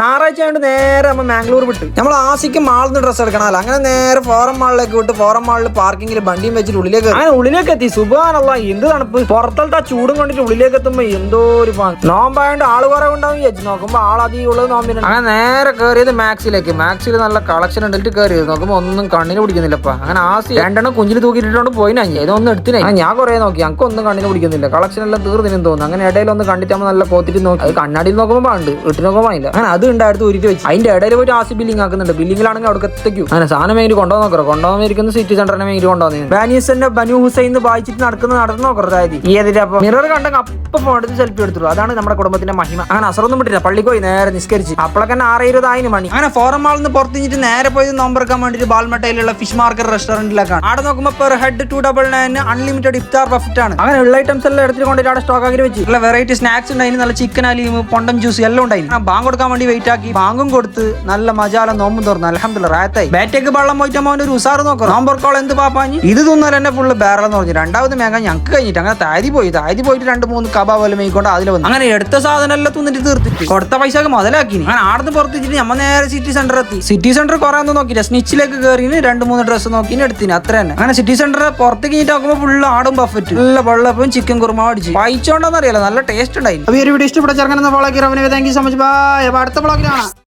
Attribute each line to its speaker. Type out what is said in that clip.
Speaker 1: ഞായറാഴ്ച ആയതുകൊണ്ട് നേരെ നമ്മൾ മാംഗ്ലൂർ വിട്ട് നമ്മൾ ആസിക്ക് മാളിൽ നിന്ന് ഡ്രസ്സ് എടുക്കണമല്ലോ. അങ്ങനെ നേരെ ഫോറം മാളിലേക്ക് വിട്ട് ഫോറം മാളിൽ പാർക്കിങ്ങിൽ വണ്ടിയും വെച്ചിട്ട് ഉള്ളിലേക്ക് അങ്ങനെ ഉള്ളിലേക്ക് എത്തി. സുബാനുള്ള എന്ത് തണുപ്പ്, പുറത്തലത്തെ ആ ചൂടും കൊണ്ടിട്ട് ഉള്ളിലേക്ക് എത്തുമ്പോ എന്തോ ഒരു നോമ്പായോണ്ട് ആള് കുറവ് ഉണ്ടാവും വിചാരിച്ചു. നോക്കുമ്പോ ആളധികം ഉള്ളത് നോമ്പിന്. അങ്ങനെ നേരെ കയറിയത് മാക്സിലേക്ക്. മാക്സിൽ നല്ല കളക്ഷൻ ഉണ്ടിട്ട് കയറിയത്. നോക്കുമ്പോ ഒന്നും കണ്ണിന് പിടിക്കുന്നില്ലപ്പാ. അങ്ങനെ ആസി രണ്ടെണ്ണം കുഞ്ഞിൽ തൂക്കിയിട്ടുണ്ട് പോയിനാ. ഇതൊന്നും എടുത്തിനാ. ഞാൻ കുറെ നോക്കി, ഞങ്ങൾക്ക് ഒന്നും കണ്ണിന് പിടിക്കുന്നില്ല. കളക്ഷൻ എല്ലാം തീർന്നിനും തോന്നുന്നു. അങ്ങനെ ഇടയിൽ ഒന്ന് കണ്ടിട്ടാകുമ്പോൾ നല്ല കോത്തിട്ട് നോക്കി. അത് കണ്ണാടിയിൽ നോക്കുമ്പോൾ ഉണ്ട്, വീട്ടിൽ നോക്കുമ്പോൾ ഇല്ല. അങ്ങനെ അത് ഉണ്ടായിരുന്നു ഊരിട്ട് വെച്ച്. അതിന്റെ ഇടയിൽ പോയിട്ട് ആസി ബില്ലിംഗ് ആക്കുന്നുണ്ട്. ബില്ലിംഗിലാണെങ്കിൽ അവിടെ എത്തിക്കും. അങ്ങനെ സാധനം മേരി കൊണ്ടുപോകാൻ നോക്കറോ. കൊണ്ടുപോകാൻ സിറ്റി സെന്ററിനെ മേരി കൊണ്ടുവന്നു. ബാനിയസിന്റെ ബനു ഹുസൈൻ വായിച്ചിട്ട് നടന്നു നോക്കറോ. അതായത് ഈ എതിരെ മിറർ കണ്ടെങ്കിൽ അപ്പൊ ഫോൺ എടുത്ത് സെൽഫി എടുത്തു. അതാണ് നമ്മുടെ കുടുംബത്തിന്റെ മഹിമ. അങ്ങനെ അസറൊന്നും വിട്ടില്ല. പള്ളിക്ക് പോയി നേരെ നിസ്കരിച്ച്. അപ്പോഴൊക്കെ 6:20 മണി. അങ്ങനെ ഫോറം മാളിൽ നിന്ന് പുറത്തിട്ട് നേരെ പോയി നോമ്പറക്കാൻ വേണ്ടിട്ട് ബാൽമട്ടയിലുള്ള ഫിഷ് മാർക്കറ്റ് റെസ്റ്റോറന്റിലേക്കാണ്. അവിടെ നോക്കുമ്പോൾ പെർ ഹെഡ് 299 അൺലിമിറ്റഡ് ഇഫ്താർ ബഫറ്റ് ആണ്. അങ്ങനെ ഉള്ള ഐറ്റംസ് എല്ലാം എടുത്തിട്ട് കൊണ്ടിട്ട് അവിടെ സ്റ്റോക്ക് ആക്കി വെച്ച്. നല്ല വെറൈറ്റി സ്നാക്സ് ഉണ്ടായി. നല്ല ചിക്കൻ അലിയും പൊണ്ടം ജ്യൂസ് എല്ലാം ഉണ്ടായി. ബാങ്ക് കൊടുക്കാൻ വേണ്ടി വെയിറ്റ് ആക്കി. ബാങ്കും കൊടുത്ത് നല്ല മജാല നോമ്പും തുറന്നു. അൽഹംദുലില്ലാഹ് റാഹത്തായി. ബാറ്റേക്ക് വെള്ളം പോയിട്ട് അവന്റെ ഒരു ഉസാറ് നോക്കാം. നോമ്പർക്കോളം എന്ത് പാപ്പാഞ്ഞ് ഇത് തിന്നാൽ എന്നെ ഫുള്ള് ബേറെന്ന് പറഞ്ഞു. രണ്ടാമത് മേങ്ങാൻ ഞങ്ങൾക്ക് കഴിഞ്ഞിട്ട് അങ്ങനെ താരി പോയിട്ട് 2-3 കബാബ് എല്ലാം മേയിക്കൊണ്ട് അതിൽ വന്നു. അങ്ങനെ എടുത്ത സാധനം എല്ലാം തിന്നിട്ട് തീർത്തിട്ട് കൊടുത്ത പൈസ മുതലാക്കി. അങ്ങനെ ആടുന്ന് പുറത്തിട്ട് നമ്മൾ നേരെ സിറ്റി സെന്റർ എത്തി. സിറ്റി സെന്റർ കുറെ ഒന്നും നോക്കിയില്ല. സ്നിച്ചിലേക്ക് കയറി 2-3 ഡ്രസ്സ് നോക്കി എടുത്തിന്. അത്ര തന്നെ. അങ്ങനെ സിറ്റി സെന്റർ പുറത്ത് കഴിഞ്ഞിട്ട് നോക്കുമ്പോൾ ഫുള്ള് ആടും ബഫറ്റ്. നല്ല വെള്ളപ്പവും ചിക്കൻ കുറുമ അടിച്ച് കഴിച്ചോണ്ടെന്ന് അറിയാലോ. നല്ല ടേസ്റ്റ് ഉണ്ടായി. ഈ ഒരു വീഡിയോ ഇഷ്ടപ്പെട്ട ചെറുങ്ങനെ ഫോളോ ആക്കി. Thank you so much. Bye. അടുത്ത ബ്ലോഗിൽ കാണാം.